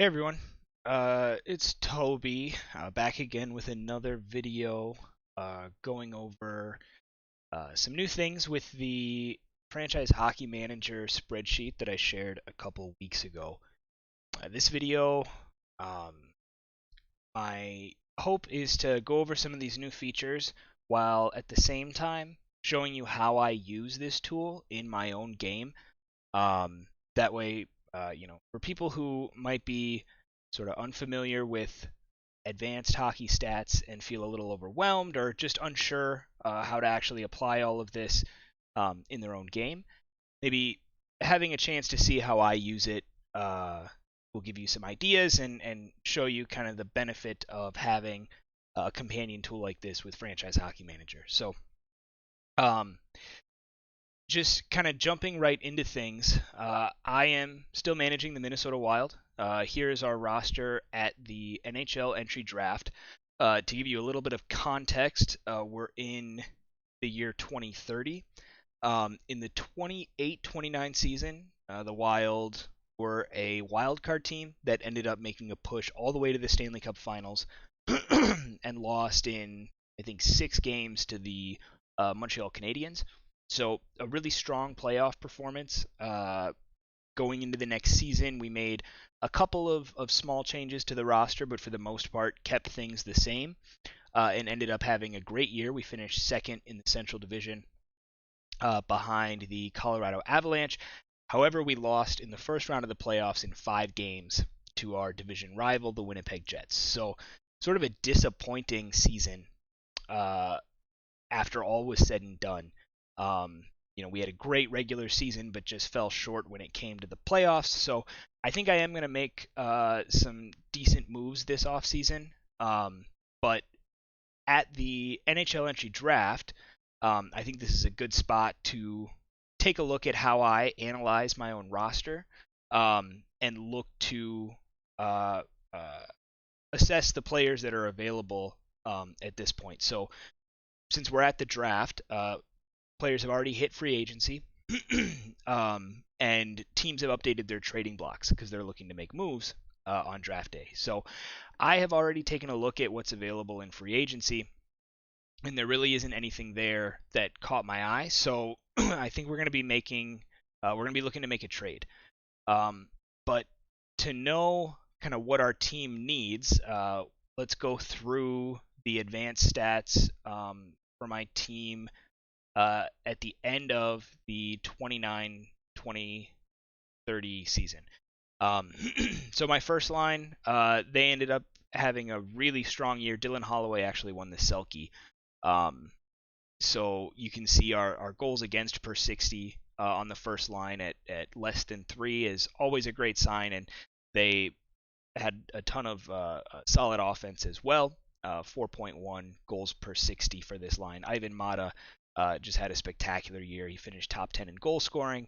Hey everyone, it's Toby, back again with another video, going over some new things with the franchise hockey manager spreadsheet that I shared a couple weeks ago. This video, um, my hope is to go over some of these new features while at the same time showing you how I use this tool in my own game. That way, for people who might be sort of unfamiliar with advanced hockey stats and feel a little overwhelmed or just unsure how to actually apply all of this in their own game, maybe having a chance to see how I use it will give you some ideas and show you kind of the benefit of having a companion tool like this with Franchise Hockey Manager. So, um, just kind of jumping right into things, I am still managing the Minnesota Wild. Here is our roster at the NHL entry draft. To give you a little bit of context, we're in the year 2030. In the 28-29 season, the Wild were a wild card team that ended up making a push all the way to the Stanley Cup Finals and lost in, I think, 6 games to the Montreal Canadiens. So a really strong playoff performance. Going into the next season, we made a couple of small changes to the roster, but for the most part kept things the same and ended up having a great year. We finished second in the Central Division behind the Colorado Avalanche. However, we lost in the first round of the playoffs in 5 games to our division rival, the Winnipeg Jets. So sort of a disappointing season after all was said and done. We had a great regular season, but just fell short when it came to the playoffs. So I think I am going to make some decent moves this offseason. But at the NHL entry draft, I think this is a good spot to take a look at how I analyze my own roster and look to uh, uh, assess the players that are available at this point. So since we're at the draft, players have already hit free agency, and teams have updated their trading blocks because they're looking to make moves on draft day. So I have already taken a look at what's available in free agency, and there really isn't anything there that caught my eye. So I think we're going to be looking to make a trade. But to know kind of what our team needs, let's go through the advanced stats for my team at the end of the 29-20-30 season. So my first line, they ended up having a really strong year. Dylan Holloway actually won the Selke. So you can see our goals against per 60 on the first line at less than 3 is always a great sign, and they had a ton of solid offense as well. 4.1 goals per 60 for this line. Ivan Mata just had a spectacular year. He finished top 10 in goal scoring.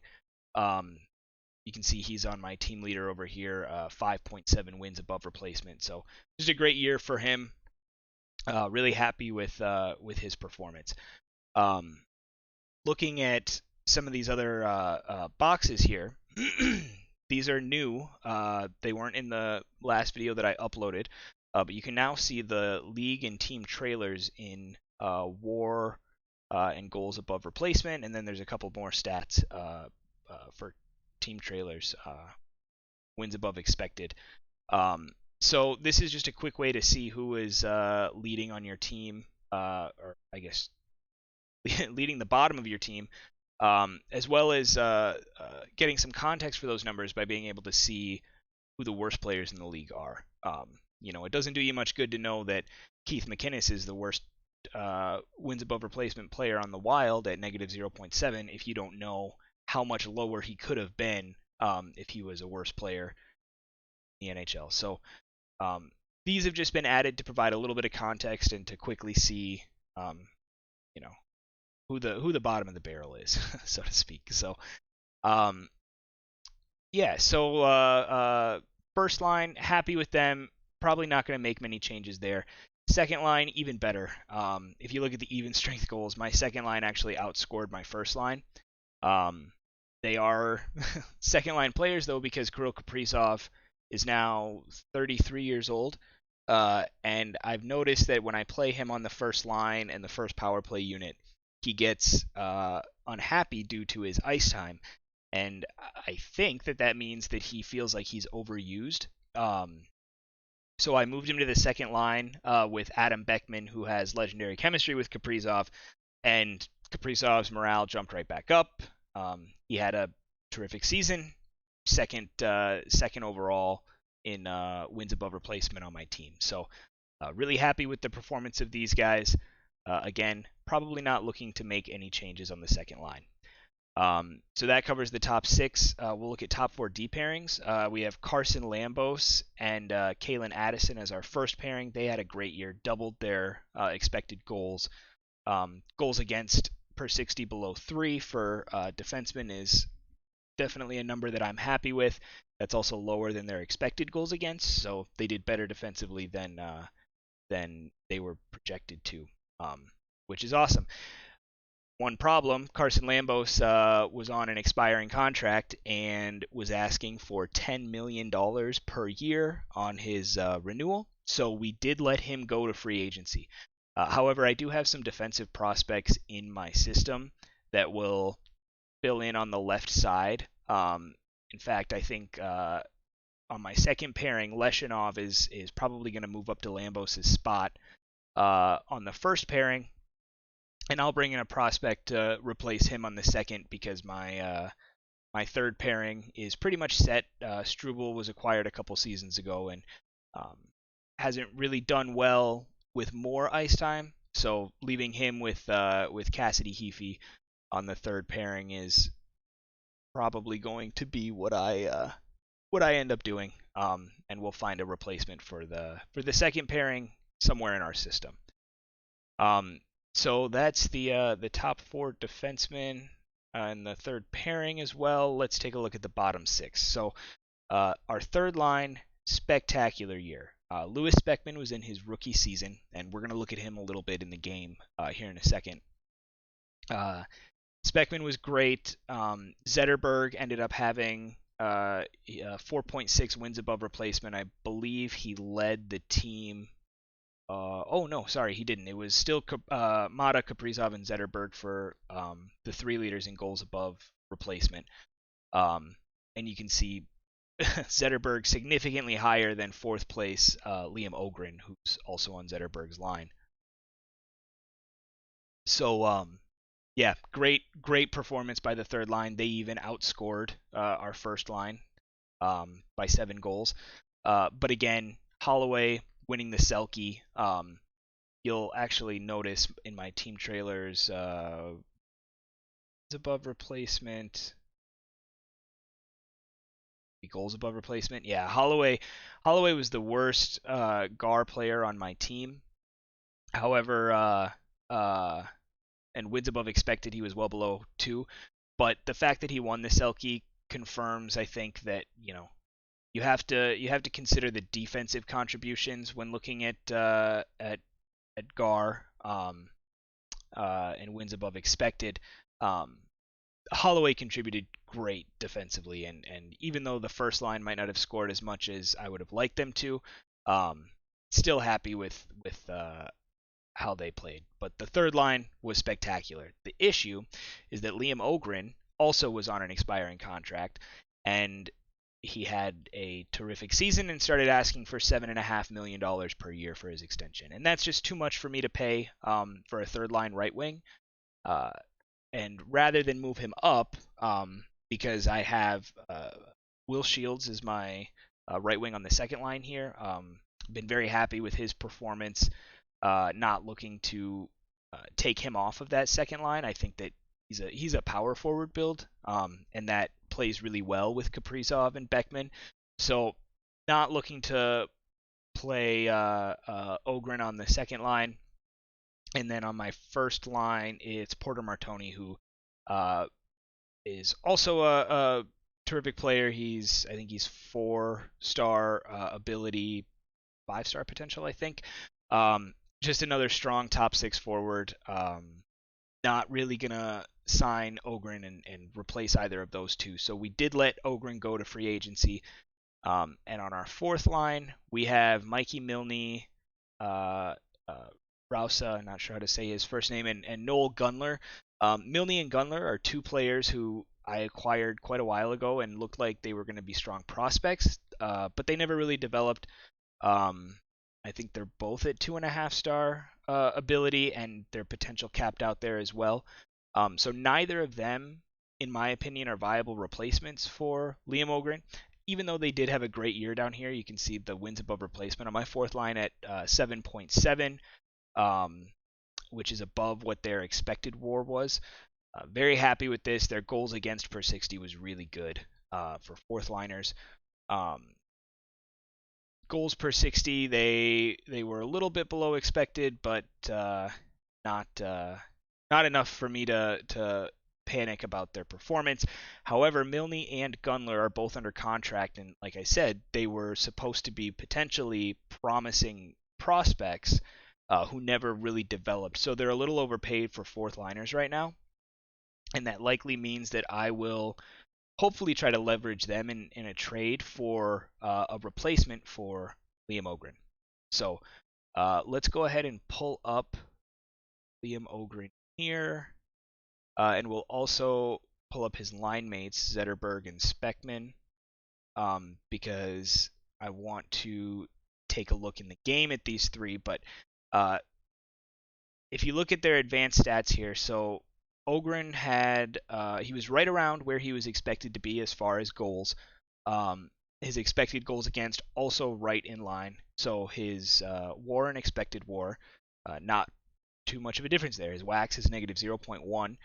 You can see he's on my team leader over here, 5.7 wins above replacement. So just a great year for him. Really happy with his performance. Looking at some of these other boxes here, these are new. They weren't in the last video that I uploaded, but you can now see the league and team trailers in WAR and goals above replacement, and then there's a couple more stats for team trailers, wins above expected. So this is just a quick way to see who is leading on your team, or I guess leading the bottom of your team, as well as getting some context for those numbers by being able to see who the worst players in the league are. It doesn't do you much good to know that Keith McInnes is the worst wins above replacement player on the Wild at negative 0.7 if you don't know how much lower he could have been if he was a worse player in the NHL. So these have just been added to provide a little bit of context and to quickly see, who the bottom of the barrel is, so to speak. So, first line, happy with them. Probably not going to make many changes there. Second line, even better. If you look at the even strength goals, my second line actually outscored my first line. They are second line players though, because Kirill Kaprizov is now 33 years old. And I've noticed that when I play him on the first line and the first power play unit, he gets unhappy due to his ice time. And I think that means that he feels like he's overused. So I moved him to the second line with Adam Beckman, who has legendary chemistry with Kaprizov, and Kaprizov's morale jumped right back up. He had a terrific season, second overall in wins above replacement on my team. So really happy with the performance of these guys. Again, probably not looking to make any changes on the second line. So that covers the top six. We'll look at top four D pairings. We have Carson Lambos and Kalen Addison as our first pairing. They had a great year, doubled their expected goals. Goals against per 60 below 3 for defensemen is definitely a number that I'm happy with. That's also lower than their expected goals against, so they did better defensively than they were projected to, which is awesome. One problem, Carson Lambos was on an expiring contract and was asking for $10 million per year on his renewal, so we did let him go to free agency. However, I do have some defensive prospects in my system that will fill in on the left side. In fact, I think on my second pairing, Leshinov is probably going to move up to Lambos' spot. On the first pairing, and I'll bring in a prospect to replace him on the second because my third pairing is pretty much set. Struble was acquired a couple seasons ago and hasn't really done well with more ice time. So leaving him with Cassidy Heafy on the third pairing is probably going to be what I end up doing. And we'll find a replacement for the second pairing somewhere in our system. So that's the top four defensemen and the third pairing as well. Let's take a look at the bottom six. So our third line, spectacular year. Lewis Beckman was in his rookie season, and we're going to look at him a little bit in the game here in a second. Speckman was great. Zetterberg ended up having 4.6 wins above replacement. I believe he led the team. Oh no, sorry, he didn't. It was still Mata, Kaprizov, and Zetterberg for the 3 leaders in goals above replacement. And you can see Zetterberg significantly higher than fourth place Liam Ogren, who's also on Zetterberg's line. So yeah, great performance by the third line. They even outscored our first line by 7 goals. But again, Holloway winning the Selke. You'll actually notice in my team trailers above replacement, goals above replacement. Yeah, Holloway was the worst GAR player on my team. However, and wins above expected, he was well below 2. But the fact that he won the Selke confirms, I think, that you have to consider the defensive contributions when looking at GAR and wins above expected. Holloway contributed great defensively, and even though the first line might not have scored as much as I would have liked them to, still happy with how they played. But the third line was spectacular. The issue is that Liam Ogren also was on an expiring contract, and he had a terrific season and started asking for $7.5 million per year for his extension. And that's just too much for me to pay for a third line right wing. And rather than move him up, because I have Will Shields as my right wing on the second line here, been very happy with his performance. Not looking to take him off of that second line. I think that he's a power forward build, and that plays really well with Kaprizov and Beckman. So not looking to play Ogren on the second line. And then on my first line, it's Porter Martoni, who is also a terrific player. I think he's 4-star ability, 5-star potential, I think. Just another strong top 6 forward. Not really going to sign Ogren and replace either of those two. So we did let Ogren go to free agency. And on our fourth line, we have Mikey Milne, uh, Rausa, not sure how to say his first name, and Noel Gunler. Milne and Gunler are two players who I acquired quite a while ago and looked like they were going to be strong prospects, but they never really developed. I think they're both at 2.5-star ability, and their potential capped out there as well. So neither of them, in my opinion, are viable replacements for Liam Ogren. Even though they did have a great year down here, you can see the wins above replacement on my fourth line at 7.7, which is above what their expected WAR was. Very happy with this. Their goals against per 60 was really good for fourth liners. Goals per 60, they were a little bit below expected, but not enough for me to panic about their performance. However, Milne and Gunler are both under contract, and like I said, they were supposed to be potentially promising prospects who never really developed. So they're a little overpaid for fourth liners right now, and that likely means that I will hopefully try to leverage them in a trade for a replacement for Liam Ogren. So let's go ahead and pull up Liam Ogren here. And we'll also pull up his line mates, Zetterberg and Speckman, because I want to take a look in the game at these three. But if you look at their advanced stats here, so Ogren had he was right around where he was expected to be as far as goals. His expected goals against also right in line. So his WAR and expected WAR, not too much of a difference there. His WAX is negative 0.1.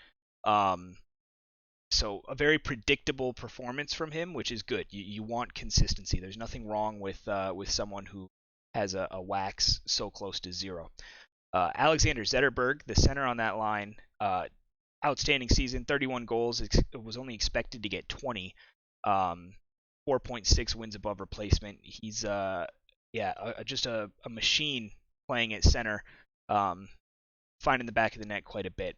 So a very predictable performance from him, which is good. You want consistency. There's nothing wrong with someone who has a WAX so close to 0. Alexander Zetterberg, the center on that line, outstanding season, 31 goals. It was only expected to get 20. 4.6 wins above replacement. He's just a machine playing at center, finding the back of the net quite a bit.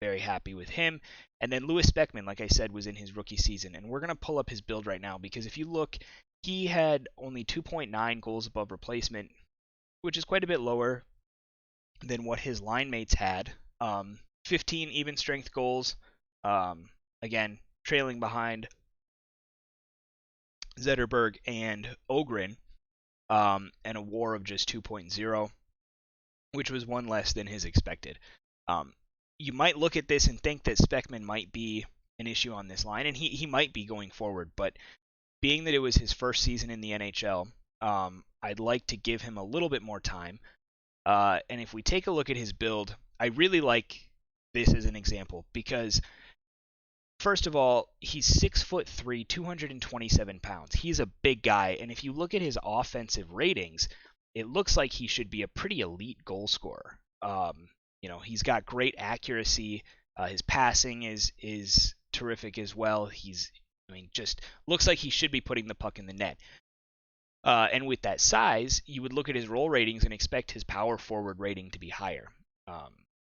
Very happy with him. And then Lewis Speckman, like I said, was in his rookie season, and we're going to pull up his build right now because if you look, he had only 2.9 goals above replacement, which is quite a bit lower than what his line mates had. 15 even strength goals, again, trailing behind Zetterberg and Ogren, and a WAR of just 2.0, which was one less than his expected. You might look at this and think that Speckman might be an issue on this line, and he might be going forward, but being that it was his first season in the NHL, I'd like to give him a little bit more time. And if we take a look at his build, I really like this as an example because, first of all, he's 6'3", 227 pounds. He's a big guy, and if you look at his offensive ratings, it looks like he should be a pretty elite goal scorer. He's got great accuracy. His passing is terrific as well. Just looks like he should be putting the puck in the net. And with that size, you would look at his roll ratings and expect his power forward rating to be higher.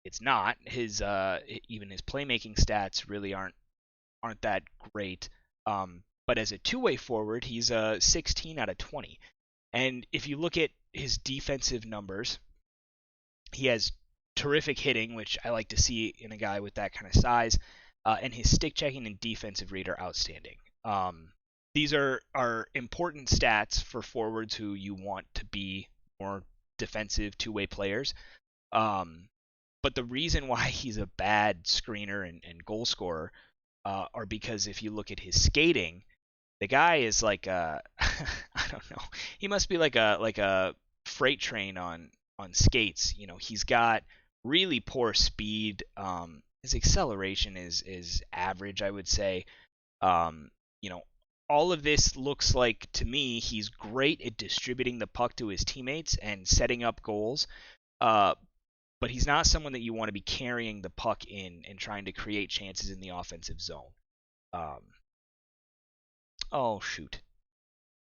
It's not. Even his playmaking stats really aren't that great. But as a two-way forward, he's a 16 out of 20. And if you look at his defensive numbers, he has terrific hitting, which I like to see in a guy with that kind of size, and his stick checking and defensive read are outstanding. These are important stats for forwards who you want to be more defensive two-way players. But the reason why he's a bad screener and goal scorer are because if you look at his skating, the guy is like I don't know. He must be like a freight train on skates. He's got really poor speed. His acceleration is average, I would say. All of this looks like, to me, he's great at distributing the puck to his teammates and setting up goals. But he's not someone that you want to be carrying the puck in and trying to create chances in the offensive zone. Oh, shoot.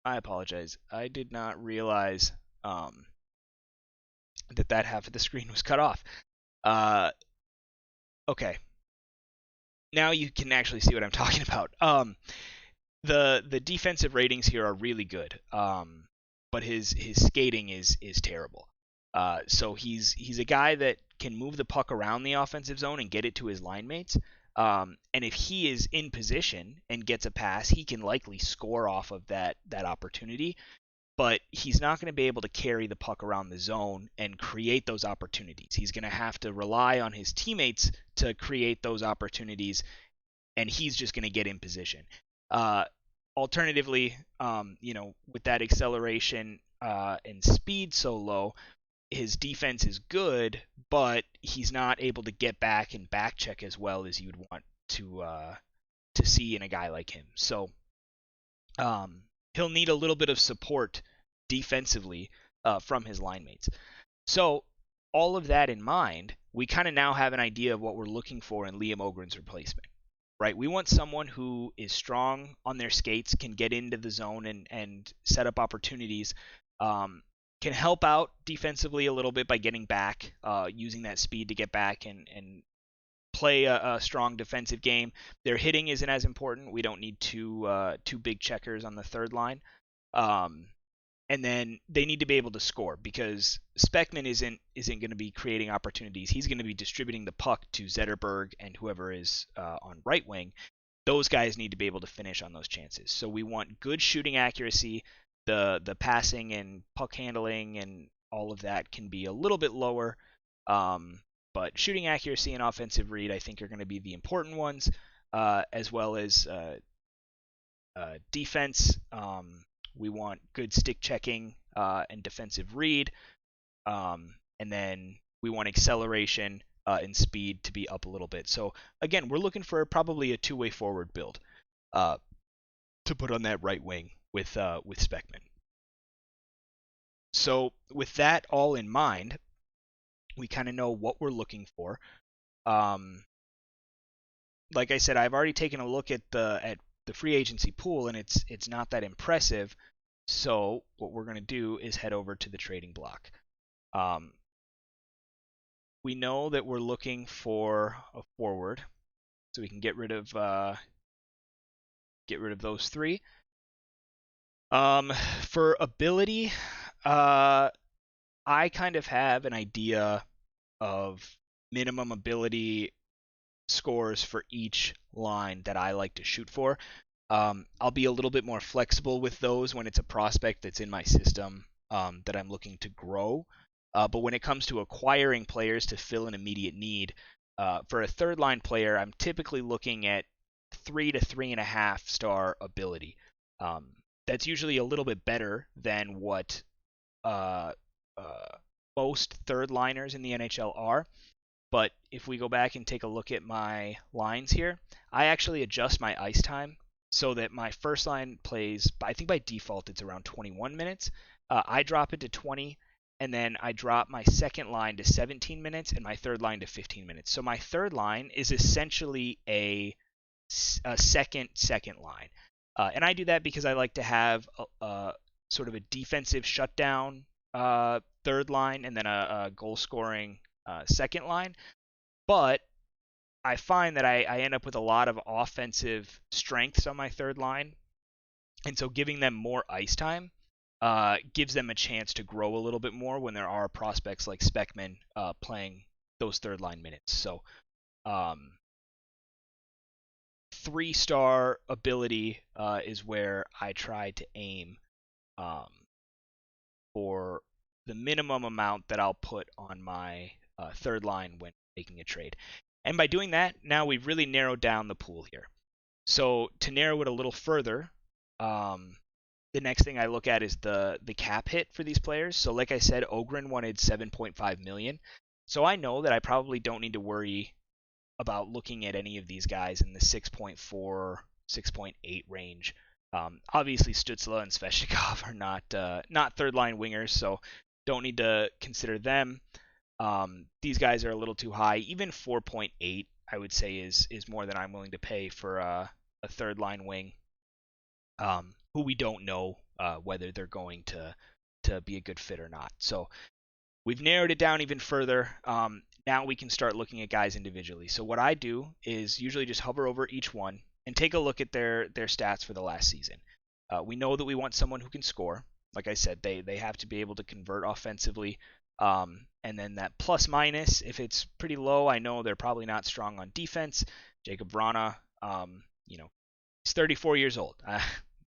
I apologize. I did not realize that half of the screen was cut off. Okay. Now you can actually see what I'm talking about. the defensive ratings here are really good, but his skating is terrible. So he's a guy that can move the puck around the offensive zone and get it to his line mates. And if he is in position and gets a pass, he can likely score off of that opportunity. But he's not going to be able to carry the puck around the zone and create those opportunities. He's going to have to rely on his teammates to create those opportunities, and he's just going to get in position. Uh, Alternatively, with that acceleration and speed so low, his defense is good, but he's not able to get back and back check as well as you'd want to see in a guy like him. So he'll need a little bit of support defensively from his line mates. So all of that in mind, we kind of now have an idea of what we're looking for in Liam Ogren's replacement. Right, we want someone who is strong on their skates, can get into the zone and set up opportunities, can help out defensively a little bit by getting back, using that speed to get back and play a strong defensive game. Their hitting isn't as important. We don't need two big checkers on the third line. And then they need to be able to score because Speckman isn't going to be creating opportunities. He's going to be distributing the puck to Zetterberg and whoever is on right wing. Those guys need to be able to finish on those chances. So we want good shooting accuracy. The passing and puck handling and all of that can be a little bit lower. But shooting accuracy and offensive read, I think, are going to be the important ones, as well as defense. We want good stick checking and defensive read. And then we want acceleration and speed to be up a little bit. So, again, we're looking for probably a two-way forward build to put on that right wing with Speckman. So, with that all in mind, we kind of know what we're looking for. Like I said, I've already taken a look at the free agency pool, and it's not that impressive. So what we're going to do is head over to the trading block. We know that we're looking for a forward, so we can get rid of those three. For ability, I kind of have an idea of minimum ability scores for each line that I like to shoot for. I'll be a little bit more flexible with those when it's a prospect that's in my system that I'm looking to grow. But when it comes to acquiring players to fill an immediate need, for a third line player, I'm typically looking at 3 to 3.5 star ability. That's usually a little bit better than what most third liners in the NHL are. But if we go back and take a look at my lines here, I actually adjust my ice time so that my first line plays, I think by default it's around 21 minutes. I drop it to 20, and then I drop my second line to 17 minutes and my third line to 15 minutes. So my third line is essentially a second line. And I do that because I like to have sort of a defensive shutdown third line and then a goal scoring second line. But I find that I end up with a lot of offensive strengths on my third line. And so giving them more ice time gives them a chance to grow a little bit more when there are prospects like Speckman playing those third line minutes. So 3-star ability is where I try to aim for the minimum amount that I'll put on my third line when making a trade. And by doing that, now we've really narrowed down the pool here. So to narrow it a little further, the next thing I look at is the cap hit for these players. So like I said, Ogren wanted $7.5 million. So I know that I probably don't need to worry about looking at any of these guys in the 6.4, 6.8 range. Obviously, Stützle and Svechnikov are not third line wingers, so don't need to consider them. These guys are a little too high. Even 4.8, I would say, is more than I'm willing to pay for a third line wing, who we don't know whether they're going to be a good fit or not. So we've narrowed it down even further. Now we can start looking at guys individually. So what I do is usually just hover over each one, and take a look at their stats for the last season. We know that we want someone who can score. Like I said, they have to be able to convert offensively. And then that plus minus, if it's pretty low, I know they're probably not strong on defense. Jacob Vrana, he's 34 years old.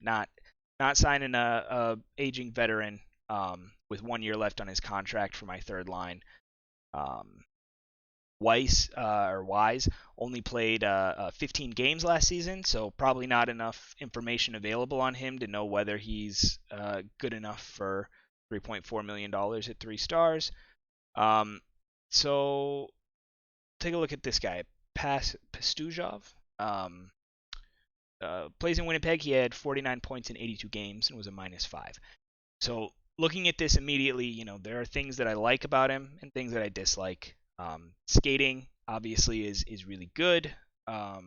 Not signing a aging veteran with 1 year left on his contract for my third line. Wise only played 15 games last season, so probably not enough information available on him to know whether he's good enough for $3.4 million at 3 stars. So take a look at this guy, Pastujov. Plays in Winnipeg. He had 49 points in 82 games and was a -5. So looking at this immediately, there are things that I like about him and things that I dislike. Skating obviously is really good. I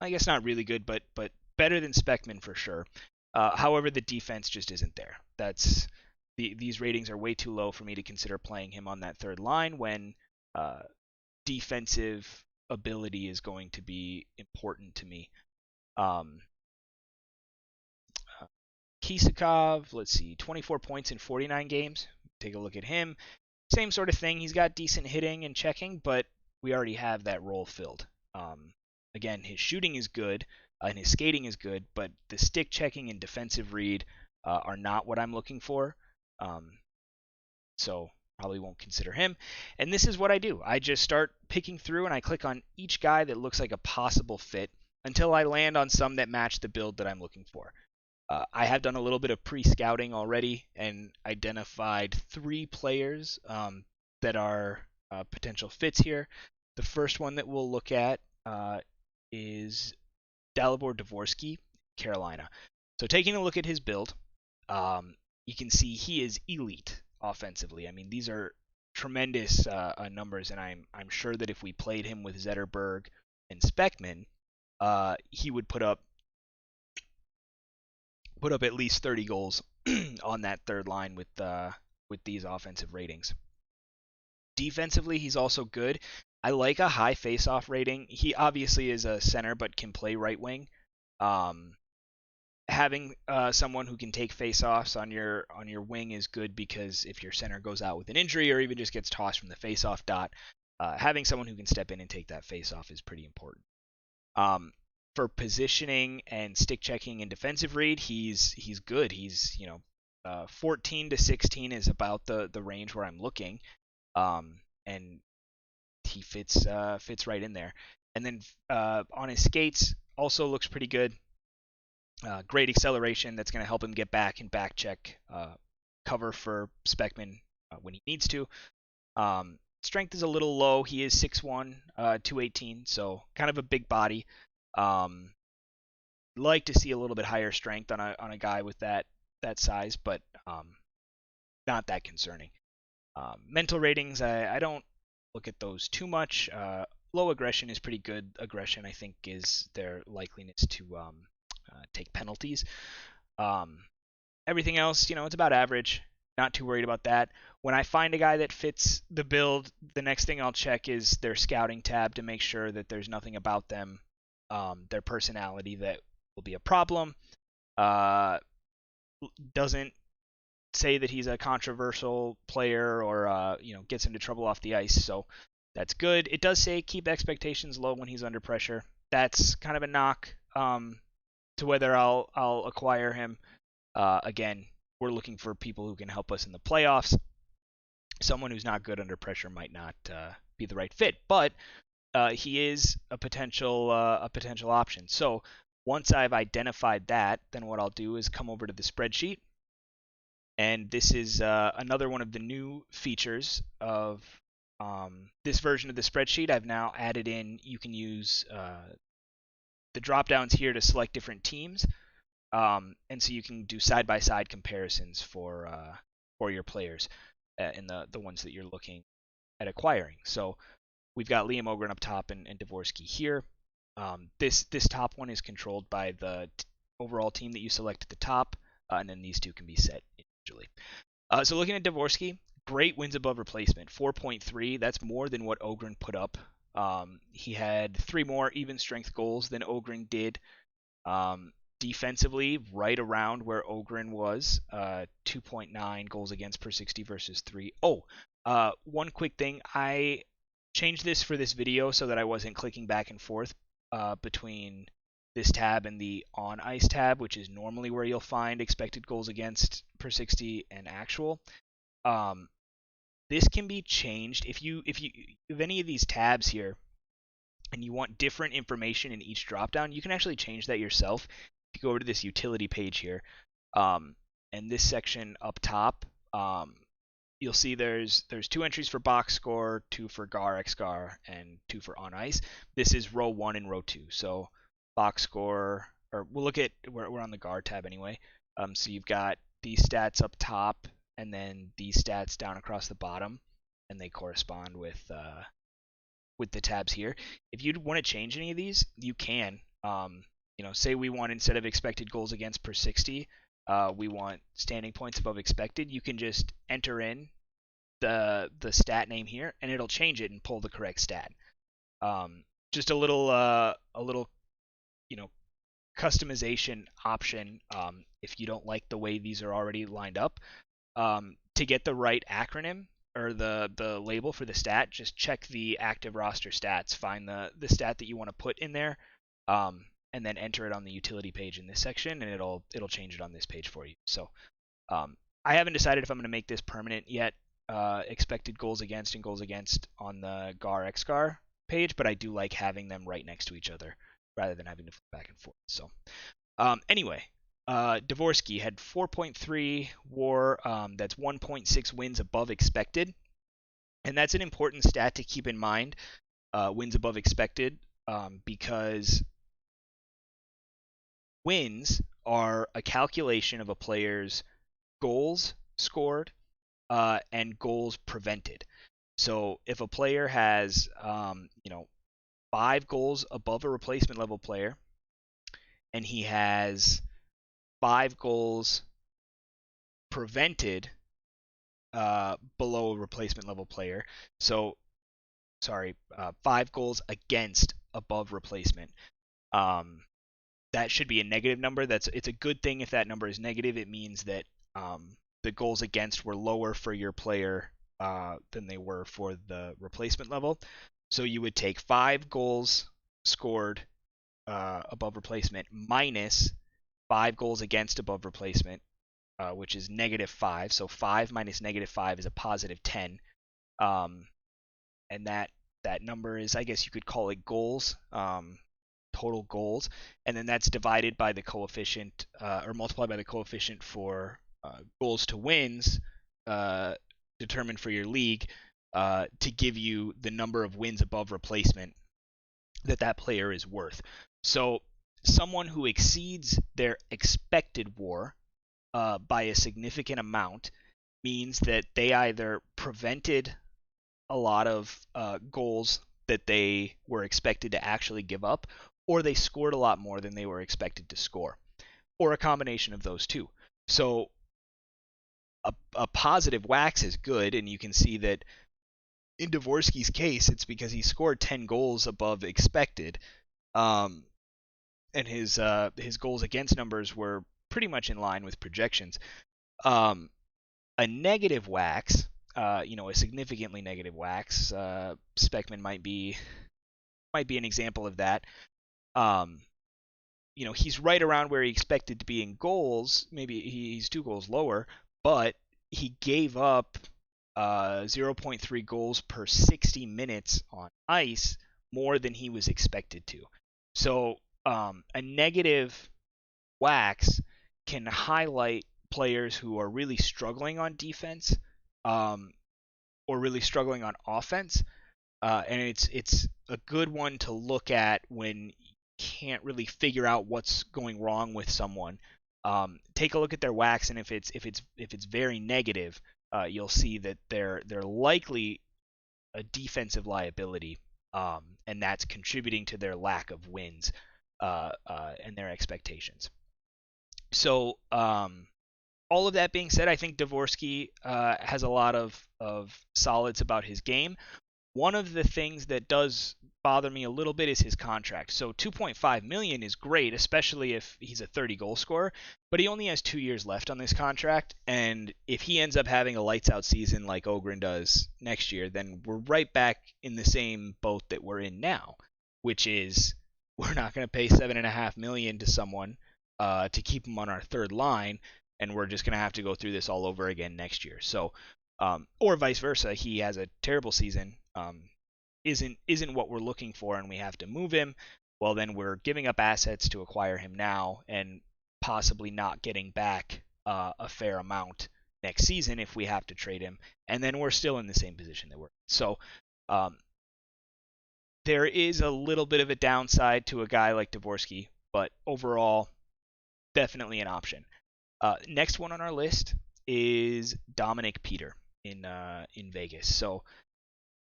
guess not really good, but better than Speckman for sure. However, the defense just isn't there. These ratings are way too low for me to consider playing him on that third line when defensive ability is going to be important to me. Kisakov, let's see, 24 points in 49 games. Take a look at him. Same sort of thing. He's got decent hitting and checking, but we already have that role filled. Again, his shooting is good and his skating is good, but the stick checking and defensive read are not what I'm looking for. So probably won't consider him. And this is what I do. I just start picking through and I click on each guy that looks like a possible fit until I land on some that match the build that I'm looking for. I have done a little bit of pre-scouting already and identified 3 players that are potential fits here. The first one that we'll look at is Dalibor Dvorsky, Carolina. So taking a look at his build, you can see he is elite offensively. I mean, these are tremendous numbers, and I'm sure that if we played him with Zetterberg and Speckman, he would put up at least 30 goals on that third line with these offensive ratings. Defensively, he's also good. I like a high face-off rating. He obviously is a center, but can play right wing. Having someone who can take face-offs on your wing is good because if your center goes out with an injury or even just gets tossed from the face-off dot, having someone who can step in and take that face-off is pretty important. For positioning and stick checking and defensive read, he's good. He's 14 to 16 is about the range where I'm looking, and he fits right in there. And then on his skates, also looks pretty good. Great acceleration that's going to help him get back and back check cover for Speckman when he needs to. Strength is a little low. He is 6'1", 218, so kind of a big body. Like to see a little bit higher strength on a guy with that size, but not that concerning. Mental ratings, I don't look at those too much. Low aggression is pretty good. Aggression, I think, is their likeliness to take penalties. Everything else, it's about average. Not too worried about that. When I find a guy that fits the build, the next thing I'll check is their scouting tab to make sure that there's nothing about them, their personality, that will be a problem. Doesn't say that he's a controversial player or gets into trouble off the ice, so that's good. It does say keep expectations low when he's under pressure. That's kind of a knock to whether I'll acquire him. Again, we're looking for people who can help us in the playoffs. Someone who's not good under pressure might not be the right fit, but he is a potential option. So once I've identified that, then what I'll do is come over to the spreadsheet, and this is another one of the new features of this version of the spreadsheet. I've now added in, you can use the drop downs here to select different teams, and so you can do side-by-side comparisons for your players in the ones that you're looking at acquiring. So we've got Liam Ogren up top and Dvorsky here. This top one is controlled by the overall team that you select at the top, and then these two can be set individually. So looking at Dvorsky, great wins above replacement, 4.3. That's more than what Ogren put up He had 3 more even strength goals than Ogren did. Defensively, right around where Ogren was, 2.9 goals against per 60 versus 3. Oh, one quick thing. I changed this for this video so that I wasn't clicking back and forth between this tab and the on ice tab, which is normally where you'll find expected goals against per 60 and actual. This can be changed if you have any of these tabs here and you want different information in each dropdown. You can actually change that yourself. If you go over to this utility page here, and this section up top, you'll see there's 2 entries for box score, 2 for GAR, XGAR, and 2 for on ice. This is row 1 and row 2. So box score, or we'll look at, we're on the GAR tab anyway. So you've got these stats up top, and then these stats down across the bottom, and they correspond with the tabs here. If you want to change any of these, you can. Say we want, instead of expected goals against per 60, we want standing points above expected. You can just enter in the stat name here, and it'll change it and pull the correct stat. Just a little customization option if you don't like the way these are already lined up. To get the right acronym or the label for the stat, just check the active roster stats, find the stat that you want to put in there, and then enter it on the utility page in this section, and it'll change it on this page for you. So I haven't decided if I'm going to make this permanent yet, expected goals against and goals against on the GAR XGAR page, but I do like having them right next to each other rather than having to flip back and forth. So anyway, Dvorsky had 4.3 WAR. That's 1.6 wins above expected, and that's an important stat to keep in mind. Wins above expected, because wins are a calculation of a player's goals scored and goals prevented. So if a player has 5 goals above a replacement level player, and he has 5 goals prevented below a replacement level player. So, 5 goals against above replacement. That should be a negative number. It's a good thing if that number is negative. It means that the goals against were lower for your player than they were for the replacement level. So you would take 5 goals scored above replacement minus 5 goals against above replacement, which is -5. So 5 minus -5 is a +10. And that number is, I guess you could call it goals, total goals. And then that's divided by the coefficient, or multiplied by the coefficient for goals to wins determined for your league, to give you the number of wins above replacement that player is worth. So someone who exceeds their expected WAR by a significant amount means that they either prevented a lot of goals that they were expected to actually give up, or they scored a lot more than they were expected to score, or a combination of those two. So a positive wax is good, and you can see that in Dvorsky's case, it's because he scored 10 goals above expected, and his goals against numbers were pretty much in line with projections. A negative wax, a significantly negative wax, Speckman might be an example of that. He's right around where he expected to be in goals. Maybe he's 2 goals lower, but he gave up 0.3 goals per 60 minutes on ice, more than he was expected to. So a negative wax can highlight players who are really struggling on defense, or really struggling on offense, and it's a good one to look at when you can't really figure out what's going wrong with someone. Take a look at their wax, and if it's very negative, you'll see that they're likely a defensive liability, and that's contributing to their lack of wins and their expectations. So all of that being said, I think Dvorsky has a lot of solids about his game. One of the things that does bother me a little bit is his contract. So 2.5 million is great, especially if he's a 30 goal scorer, but he only has 2 years left on this contract, and if he ends up having a lights out season like Ogren does next year, then we're right back in the same boat that we're in now, which is we're not going to pay 7.5 million to someone to keep him on our third line, and we're just going to have to go through this all over again next year. So or vice versa, he has a terrible season, isn't what we're looking for, and we have to move him. Well, then we're giving up assets to acquire him now, and possibly not getting back a fair amount next season if we have to trade him, and then we're still in the same position that we're in. So there is a little bit of a downside to a guy like Dvorsky, but overall, definitely an option. Next one on our list is Dominic Peter in Vegas. So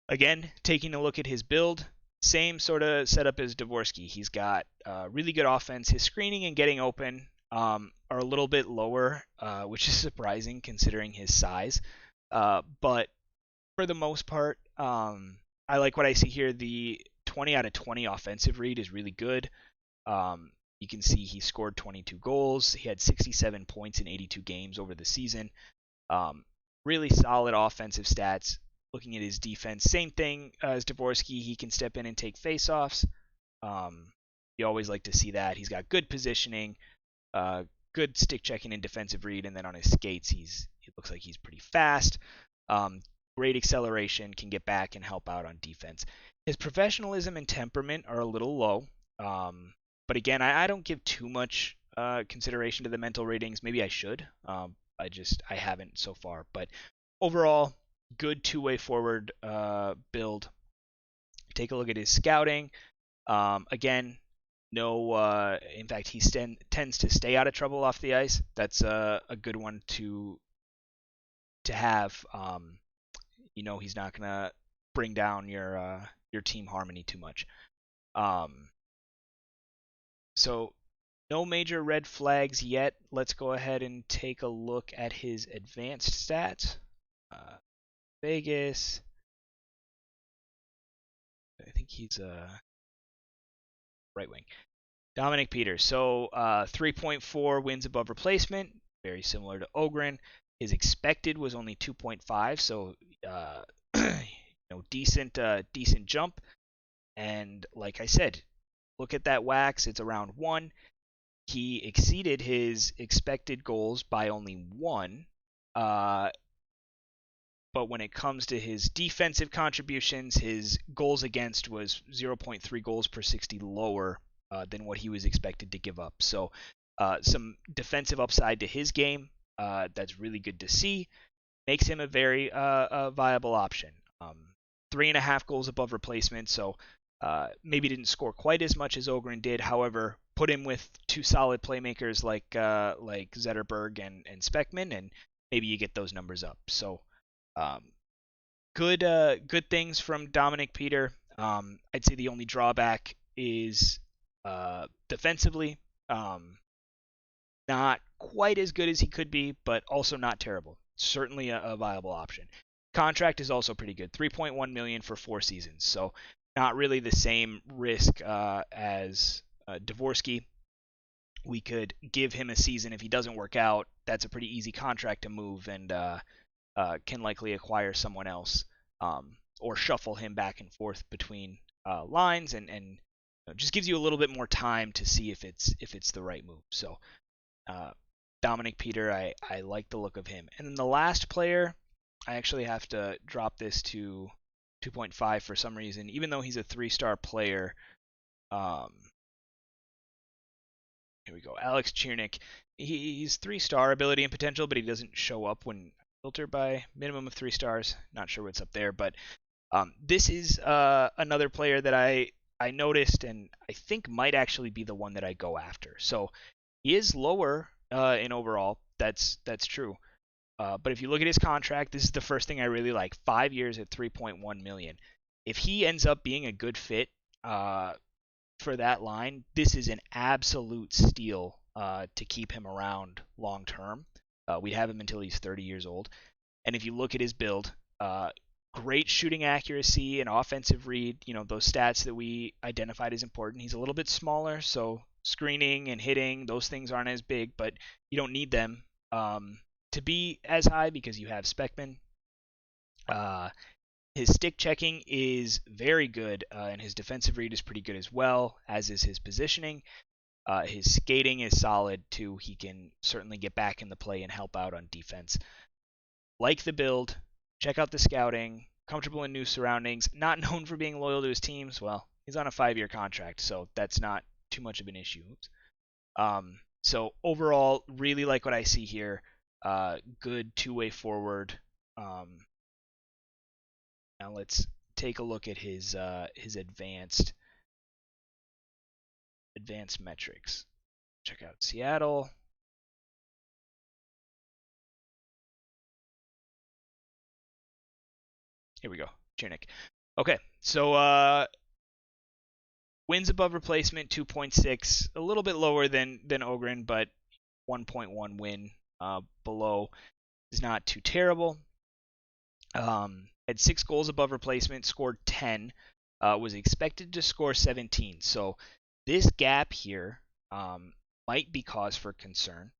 again, taking a look at his build, same sort of setup as Dvorsky. He's got really good offense. His screening and getting open are a little bit lower, which is surprising considering his size. But for the most part, I like what I see here. The 20 out of 20 offensive read is really good. You can see he scored 22 goals. He had 67 points in 82 games over the season. Really solid offensive stats. Looking at his defense, same thing as Dvorsky. He can step in and take faceoffs. You always like to see that. He's got good positioning, good stick checking and defensive read, and then on his skates, it looks like he's pretty fast. Great acceleration, can get back and help out on defense. His professionalism and temperament are a little low, but again, I don't give too much consideration to the mental ratings. Maybe I should. I haven't so far, but overall, good two-way forward build. Take a look at his scouting. Again, no. In fact, he tends to stay out of trouble off the ice. That's a good one to have. He's not gonna bring down your team harmony too much. So no major red flags yet. Let's go ahead and take a look at his advanced stats. Vegas. I think he's a right wing. Dominic Peters. So 3.4 wins above replacement. Very similar to Ogren. His expected was only 2.5, so decent jump. And like I said, look at that wax. It's around 1. He exceeded his expected goals by only 1. But when it comes to his defensive contributions, his goals against was 0.3 goals per 60 lower than what he was expected to give up. So some defensive upside to his game. That's really good to see. Makes him a very viable option. 3.5 goals above replacement, so maybe didn't score quite as much as Ogren did. However, put him with 2 solid playmakers like Zetterberg and Speckman, and maybe you get those numbers up. So good things from Dominic Peter. I'd say the only drawback is defensively. Not quite as good as he could be, but also not terrible. Certainly a viable option. Contract is also pretty good. 3.1 million for 4 seasons. So not really the same risk as Dvorsky. We could give him a season. If he doesn't work out, that's a pretty easy contract to move, and can likely acquire someone else, or shuffle him back and forth between lines, and just gives you a little bit more time to see if it's the right move. So Dominic Peter, I like the look of him. And then the last player, I actually have to drop this to 2.5 for some reason, even though he's a 3-star player. Here we go. Alex Ciernik. He's 3-star ability and potential, but he doesn't show up when filtered by minimum of 3 stars. Not sure what's up there, but this is another player that I noticed and I think might actually be the one that I go after. So he is lower in overall. That's true. But if you look at his contract, this is the first thing I really like. 5 years at 3.1 million. If he ends up being a good fit for that line, this is an absolute steal to keep him around long term. We'd have him until he's 30 years old. And if you look at his build, great shooting accuracy and offensive read, those stats that we identified as important. He's a little bit smaller, so screening and hitting, those things aren't as big, but you don't need them to be as high because you have Speckman. His stick checking is very good, and his defensive read is pretty good as well, as is his positioning. His skating is solid too. He can certainly get back in the play and help out on defense. Like the build, check out the scouting, comfortable in new surroundings, not known for being loyal to his teams. Well, he's on a 5-year contract, so that's not too much of an issue. So overall, really like what I see here. Good two-way forward. Now let's take a look at his advanced metrics. Check out Seattle. Here we go, Ciernik. Okay, so wins above replacement 2.6, a little bit lower than Ogren, but 1.1 win below is not too terrible. Had 6 goals above replacement, scored 10, was expected to score 17. So this gap here might be cause for concern.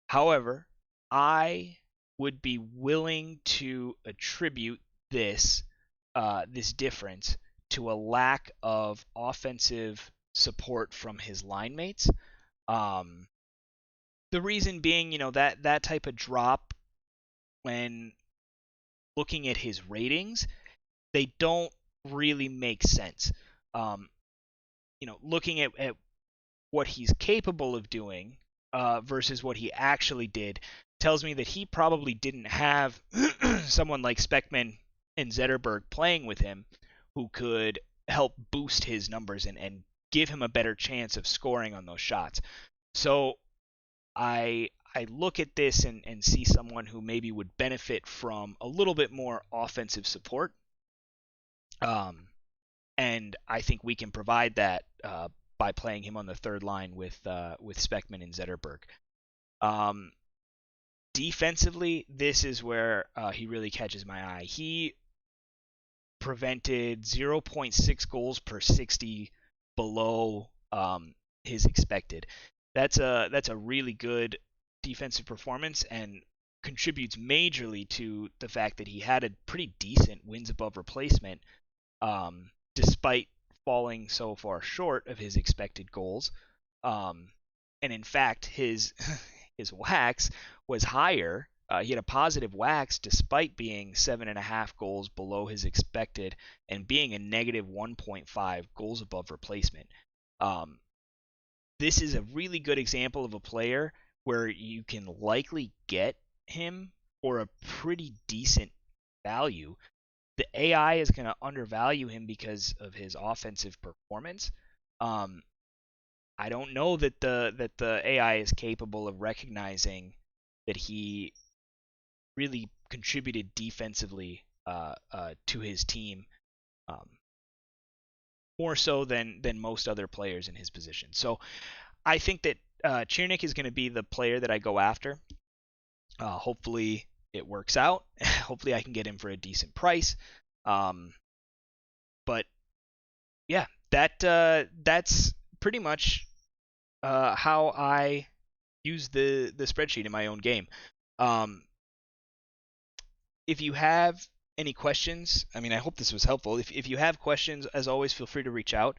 However, I would be willing to attribute this difference to a lack of offensive support from his line mates. The reason being, that type of drop, when looking at his ratings, they don't really make sense. Looking at what he's capable of doing versus what he actually did tells me that he probably didn't have someone like Speckman and Zetterberg playing with him who could help boost his numbers and give him a better chance of scoring on those shots. So I look at this and see someone who maybe would benefit from a little bit more offensive support. And I think we can provide that by playing him on the third line with Speckman and Zetterberg. Defensively, this is where he really catches my eye. He prevented 0.6 goals per 60 below his expected. That's a really good defensive performance and contributes majorly to the fact that he had a pretty decent wins above replacement, despite falling so far short of his expected goals. And in fact, his wax was higher. He had a positive wax despite being 7.5 goals below his expected and being a negative 1.5 goals above replacement. This is a really good example of a player where you can likely get him for a pretty decent value. The AI is going to undervalue him because of his offensive performance. I don't know that the AI is capable of recognizing that he really contributed defensively to his team, more so than most other players in his position. So I think that Ciernik is going to be the player that I go after. Hopefully it works out. Hopefully I can get him for a decent price. But yeah, that's pretty much how I use the spreadsheet in my own game. If you have any questions, I hope this was helpful. If you have questions, as always, feel free to reach out.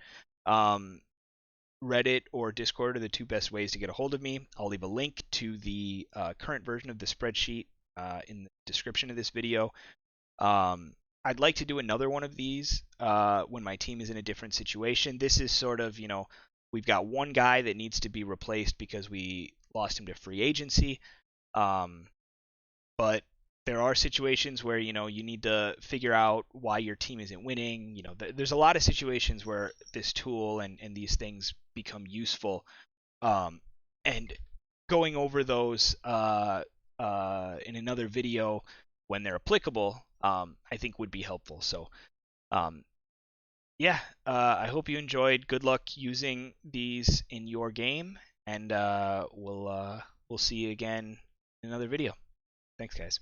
Reddit or Discord are the two best ways to get a hold of me. I'll leave a link to the current version of the spreadsheet in the description of this video. I'd like to do another one of these when my team is in a different situation. This is sort of, we've got one guy that needs to be replaced because we lost him to free agency. But there are situations where, you need to figure out why your team isn't winning. There's a lot of situations where this tool and these things become useful. And going over those in another video when they're applicable, I think would be helpful. So, yeah, I hope you enjoyed. Good luck using these in your game, and we'll see you again in another video. Thanks, guys.